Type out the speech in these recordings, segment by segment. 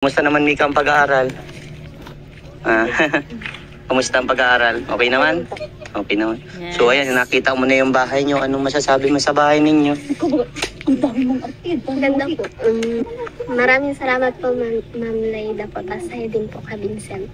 Kumusta naman, Mika, ang pag-aaral? Kumusta ang pag-aaral? Okay naman? Okay naman. Yes. So, ayan, nakita mo na yung bahay nyo. Anong masasabi mo sa bahay ninyo? Ang dami mong artid. Ganda po. Maraming salamat po, Ma'am Layda po. Tasay din po ka, Vincent.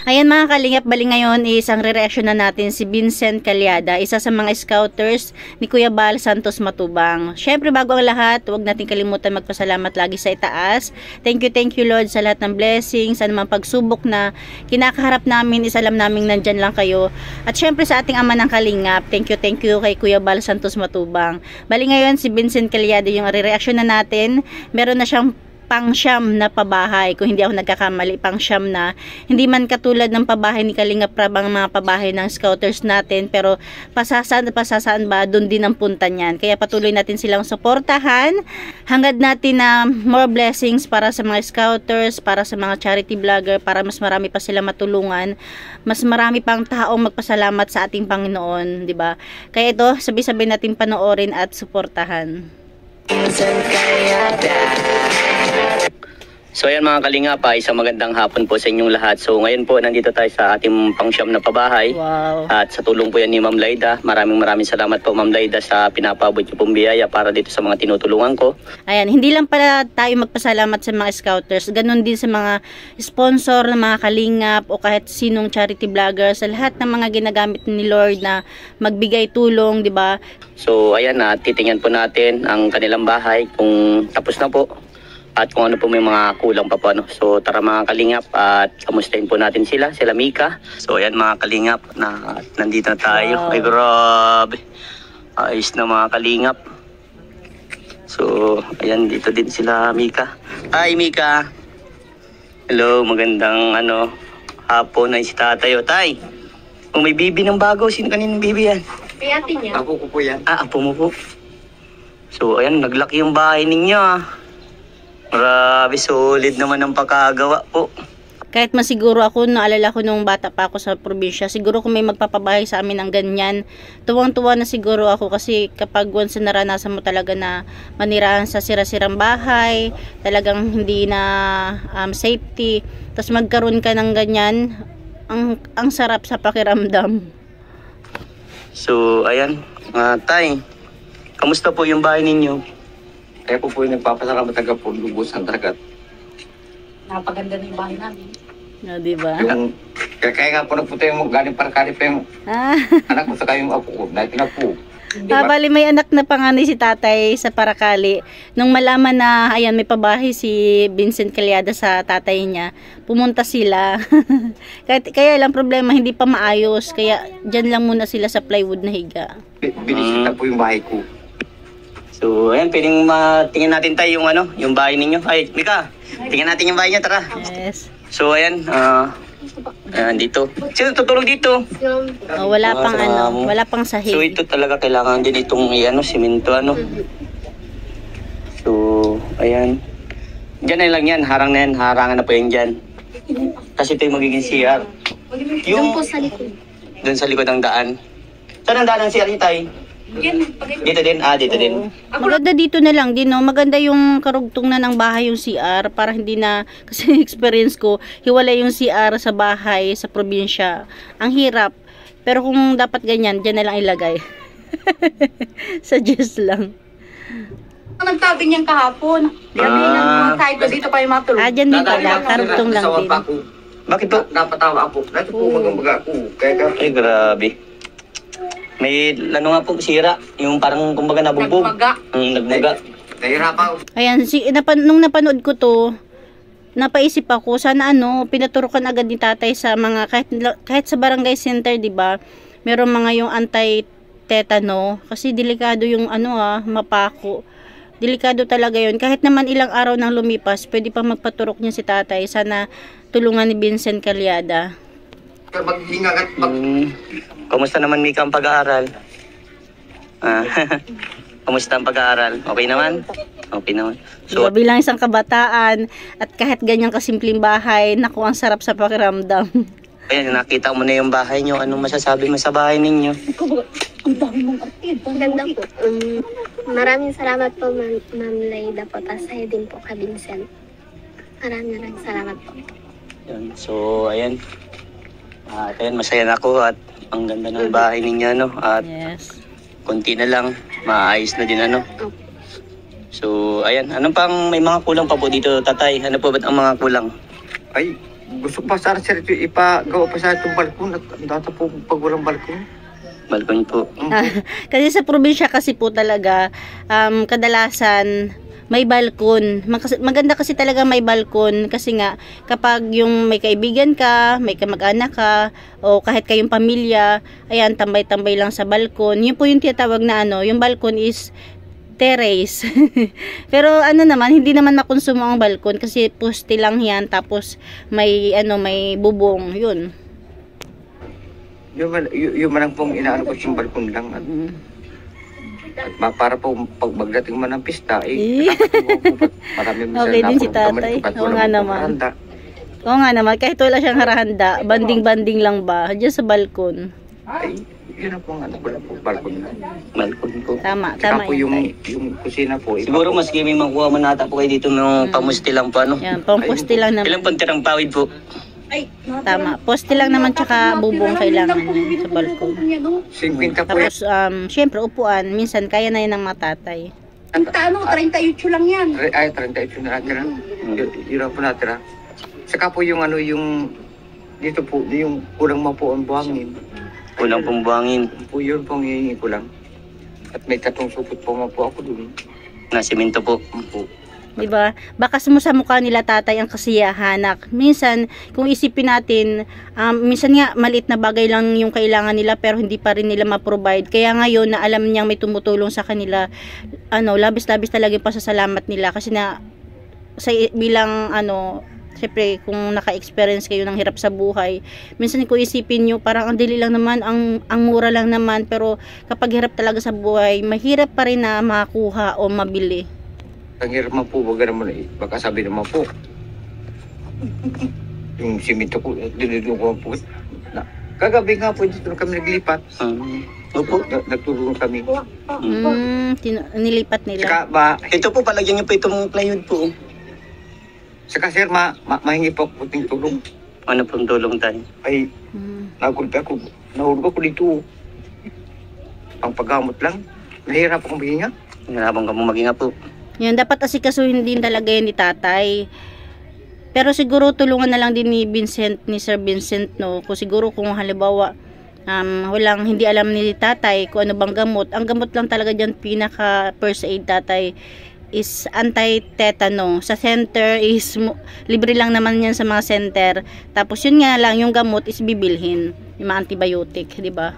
Ayan mga kalingap, bali ngayon is ang re-reaction na natin si Vincent Calyada, isa sa mga scouters ni Kuya Bal Santos Matubang. Syempre bago ang lahat, huwag natin kalimutan magpasalamat lagi sa itaas. Thank you Lord sa lahat ng blessings, sa namang pagsubok na kinakaharap namin, is alam namin nandyan lang kayo. At syempre sa ating ama ng kalingap, thank you kay Kuya Bal Santos Matubang. Bali ngayon si Vincent Calyada yung re-reaction na natin. Meron na siyang pang-siyam na pabahay, kung hindi ako nagkakamali, pang-siyam na, hindi man katulad ng pabahay ni Kalingap Rab ang mga pabahay ng scouters natin, pero pasasaan ba, doon din ang punta niyan. Kaya patuloy natin silang suportahan, hangad natin na more blessings para sa mga scouters, para sa mga charity vlogger, para mas marami pa sila matulungan, mas marami pang taong magpasalamat sa ating Panginoon, di ba? Kaya ito, sabi-sabi natin panoorin at suportahan. So ayan mga kalingap, isang magandang hapon po sa inyong lahat. So ngayon po nandito tayo sa ating pang-siyam na pabahay. Wow. At sa tulong po yan ni Ma'am Layda. Maraming salamat po Ma'am Layda sa pinapabot niyo pong biyaya para dito sa mga tinutulungan ko. Ayan, hindi lang pala tayo magpasalamat sa mga scouters, ganun din sa mga sponsor ng mga kalingap o kahit sinong charity vlogger, sa lahat ng mga ginagamit ni Lord na magbigay tulong, di ba? So ayan na, titingnan po natin ang kanilang bahay kung tapos na po. At kung ano po may mga kulang pa po. So tara mga kalingap at kamustahin po natin sila Mika. So ayan mga kalingap, nandito na tayo. Wow. Ay grabe. Ayos na mga kalingap. So ayan, dito din sila Mika. Hi Mika. Hello, magandang hapon na si tatay. O tay, kung may bibi ng bago, sino kaninang bibi yan? Piyati niya. Apo ko po yan. Apo mo po. So ayan, naglaki yung bahay ninyo Grabe, solid naman ang pagkagawa po. Kahit masiguro ako, naalala ko nung bata pa ako sa probinsya, siguro kung may magpapabahay sa amin ng ganyan, tuwang-tuwa na siguro ako kasi kapag once naranasan mo talaga na manirahan sa sira-sirang bahay, talagang hindi na safety, tapos magkaroon ka ng ganyan, ang sarap sa pakiramdam. So, ayan, tay, kamusta po yung bahay ninyo? Kaya po yung nagpapasalamat taga po, lubusan talaga. Napaganda na yung bahay namin. No, diba? Kaya nga po nagpunta yung galing para kalip yung anak ko sa kayong apo ko. Dahil na po. Bali may anak na panganay si tatay sa Paracali. Nung malaman na ayan may pabahay si Vincent Calyada sa tatay niya, pumunta sila. Kaya lang problema, hindi pa maayos. Kaya dyan lang muna sila sa plywood na higa. Binisita po yung bahay ko. So, ayan, pwedeng tingnan natin tayo yung bahay ninyo. Ay, Mika, tingnan natin yung bahay niya, tara. Yes. So, ayan, dito. Sino tutulog dito? Wala pang wala pang sahig. So, ito talaga kailangan din itong simento, So, ayan. Diyan na lang yan, harang na yan, harangan na po yan dyan. Kasi ito yung magiging CR. Doon po sa likod. Doon sa likod ng daan. Saan ang daan ng CR ni tay? Dito din? Dito din. Maganda dito na lang din, no? Maganda yung karugtong na ng bahay yung CR para hindi na, kasi experience ko, hiwalay yung CR sa bahay, sa probinsya. Ang hirap. Pero kung dapat ganyan, dyan na lang ilagay. Suggest lang. Nagtabi niyan kahapon. Kahit ko dito pa yung matulog. Dyan din pala, karugtong lang din. Bakit po? Napatawa ako. Dito po magambaga ako. Ay, grabe. May nga po sira, yung parang kumbaga nabugbog. Nagmaga. Nahirapan ako. Ayan, nung napanood ko to, napaisip ako, sana pinaturukan agad ni tatay sa mga, kahit sa barangay center, di ba? Meron mga yung anti-tetano, kasi delikado yung mapako. Delikado talaga yun. Kahit naman ilang araw nang lumipas, pwede pa magpaturok niya si tatay. Sana tulungan ni Vincent Calyada. Kumusta naman Mika ang pag-aaral? Kumusta ang pag-aaral? Okay naman? Okay naman. So, bilang isang kabataan at kahit ganyang kasimpleng bahay, naku, ang sarap sa pakiramdam. Ayan, nakita mo na yung bahay nyo. Anong masasabi mo sa bahay ninyo? Ang dami mong artid. Ganda po. Maraming salamat po, Ma'am Layda po. Tasay din po ka, Vincent. Maraming salamat po. Yan. So, ayan. At ayan, masaya na ako at ang ganda ng bahay ninyo, no? At Yes. konti na lang, maayos na din, ano? Opo. So, ayan. Ano pang may mga kulang pa po dito, tatay? Ano po ba't ang mga kulang? Ay, gusto pa sana sir ito ipagawa pa sa itong balkon at ang data po pag walang balkon. Balkon po. Kasi sa probinsya kasi po talaga, kadalasan may balkon. Maganda kasi talaga may balkon kasi nga kapag yung may kaibigan ka, may kamag-anak ka, o kahit kayong pamilya, ayan, tambay-tambay lang sa balkon. Yun po yung tinatawag na ano, yung balkon is terrace. Pero ano naman, hindi naman makonsumo ang balkon kasi poste lang yan, tapos may ano, may bubong, yun. Yung man ang pong inaano ko yung balkon lang at para po pag magdating man ng pista, marami Okay din si tatay. Oo nga naman. Oo nga naman, kahit wala siyang harahanda, banding-banding lang ba, diyan sa balkon. Ay, yun ang pong ano ko lang po, balkon lang. Balkon po. Tama, Saka tama po yun. yung kusina po. Siguro maski may makuha man nata po kayo dito ng pamusti lang po, ano? Yan, pamposte lang naman. Ilang pantirang pawid po? Ay, Tama, poste lang naman tsaka bubong kailangan yan sa balkon. 50 po yan. Tapos, syempre, upuan, minsan kaya na yun ng matatay. Ang tano, 38 lang yan. Ay, 38 na natira. Yun ang po natira. Saka po yung ano, yung dito po, yung kulang mo po ang buhangin. Kulang pong buhangin. Po yun pong hihingi ko lang. At may 3 supot po mo po ako dun. Na simento po. Po. Diba? Baka sa mukha nila tatay ang kasiyahan. Minsan, kung isipin natin, minsan nga maliit na bagay lang yung kailangan nila pero hindi pa rin nila ma-provide. Kaya ngayon na alam niyang may tumutulong sa kanila, labis-labis talaga yung pasasalamat nila kasi na bilang syempre kung naka-experience kayo ng hirap sa buhay, minsan kung isipin nyo parang ang dali lang naman, ang mura lang naman, pero kapag hirap talaga sa buhay, mahirap pa rin na makakuha o mabili. Ang hirap man po, wag naman eh. Baka sabi naman po. Yung simento ko, dinudong ko po. Kagabi nga po, dito na kami naglipat. Opo. Nagtulungan kami. Nilipat nila. Saka Ito po, palagyan niyo po itong plywood po. saka sir, mahingi po ako ting tulong. Ano pong tulong tayo? Ay, nagulpi ako. Nahulog ako dito. Ang paggamot lang. Nahirap akong mahinga. Habang ka mo maghinga po. Yan, dapat asikasuhin din talaga yan ni tatay. Pero siguro tulungan na lang din ni Sir Vincent, no? Kung siguro kung halimbawa, hindi alam ni tatay kung ano bang gamot. Ang gamot lang talaga dyan, pinaka first aid tatay, is anti-tetano. Sa center is, libre lang naman yan sa mga center. Tapos yun nga lang, yung gamot is bibilhin. Yung mga antibiotic, di ba?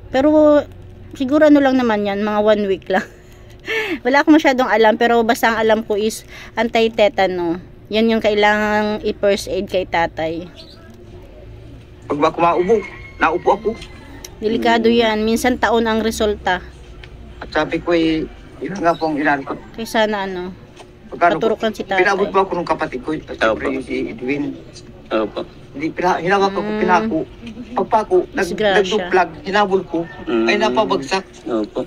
Pero, siguro lang naman yan, mga 1 week lang. Wala akong masyadong alam, pero basta ang alam ko is anti-tetano. Yan yung kailangang i-first aid kay tatay. Pag ba ako naupo ako. Delikado yan. Minsan taon ang resulta. At sabi ko yun nga pong inano ko. Kaya sana paturukan si tatay. Pinabot ba ako ng kapatid ko? At siyempre si Edwin. Opo. Hinawak ako, pinako. Pagpako, nagduplag, hinabol ko. Ay napabagsak. Opo.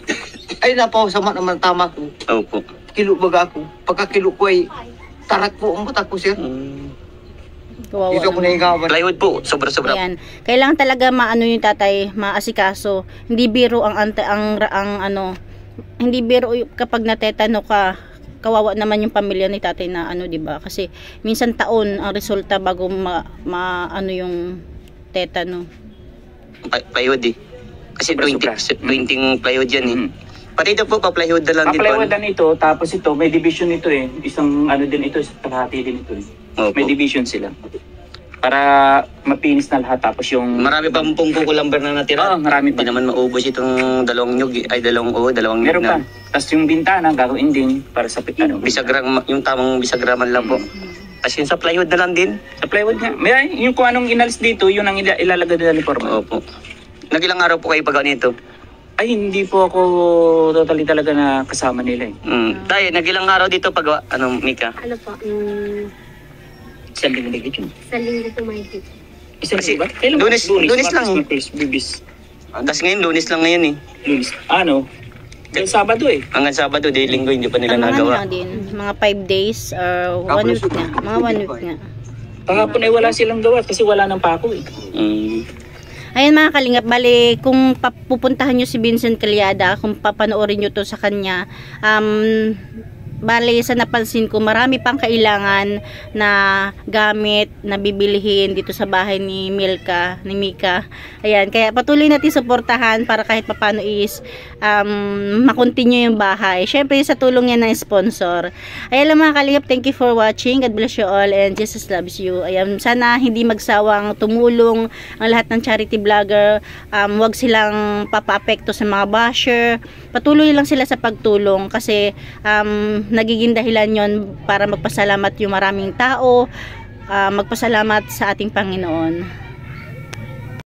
Ay napasama naman tama ko. Opo. Kilo baga ako. Pagkakilo ko ay tarak po ang mata ko sir. Kawawa Dito ako naman. nahingawan. Plywood po, sobra-sobra. Ayan. Kailangan talaga yung tatay, maasikaso. Hindi biro hindi biro kapag natetano ka. Kawawa naman yung pamilya ni tatay na di ba? Kasi minsan taon ang resulta bago yung tetano. Plywood eh. Kasi 20 plywood yan eh. Pati ito po, pa-plywood na lang din po. Pa-plywood na ito, tapos ito, may division ito eh. Isang din ito, kalahati din ito eh. Opo. May division sila. Para mapinis na lahat, tapos yung... Marami pa pong kukulamber na natira. marami pa. Hindi naman maubos itong dalawang nyug, dalawang nyug Meron na. pa. Tapos yung bintana, gagawin din para sa Bisagram, yung tamang bisagraman lang po. Tapos yung sa plywood na lang din. Sa plywood nga. May, yung kung anong inalis dito, yun ang ilalagay din ng uniforme. Opo. Nagilang araw po kayo pag ganito? Ay, hindi po ako totally talaga na kasama nila eh. Tayo, nagilang araw dito pag, Mika? Ano po, Isang linggo yun. sa linggo po may hit. Isang Kasi, linggo ba? Kailan ba? Lunes lang. Bibis. Tapos ngayon, Lunes lang ngayon eh. Lunes. Ano? Dahil Sabado eh. Hanggang Sabado, di Linggo, hindi pa nila Mga ano nagawa. lang din, mga 5 days or 1 week nga. Mga 1 week nga. Kahapon ay wala silang gawa kasi wala nang pako eh. Ayan mga kalingap, bali kung pupuntahan nyo si Vincent Calyada, kung papanoorin nyo to sa kanya, bali sa napansin ko, marami pang kailangan na gamit na bibilihin dito sa bahay ni Mika. Ayan, kaya patuloy natin suportahan para kahit papano is makontinue yung bahay. Syempre sa tulong yan ng sponsor. Ayan lang mga kalingap, thank you for watching. God bless you all and Jesus loves you. Ayan, sana hindi magsawang tumulong ang lahat ng charity vlogger. Wag silang papaapekto sa mga basher. Patuloy lang sila sa pagtulong kasi nagiging dahilan yon para magpasalamat yung maraming tao, magpasalamat sa ating Panginoon.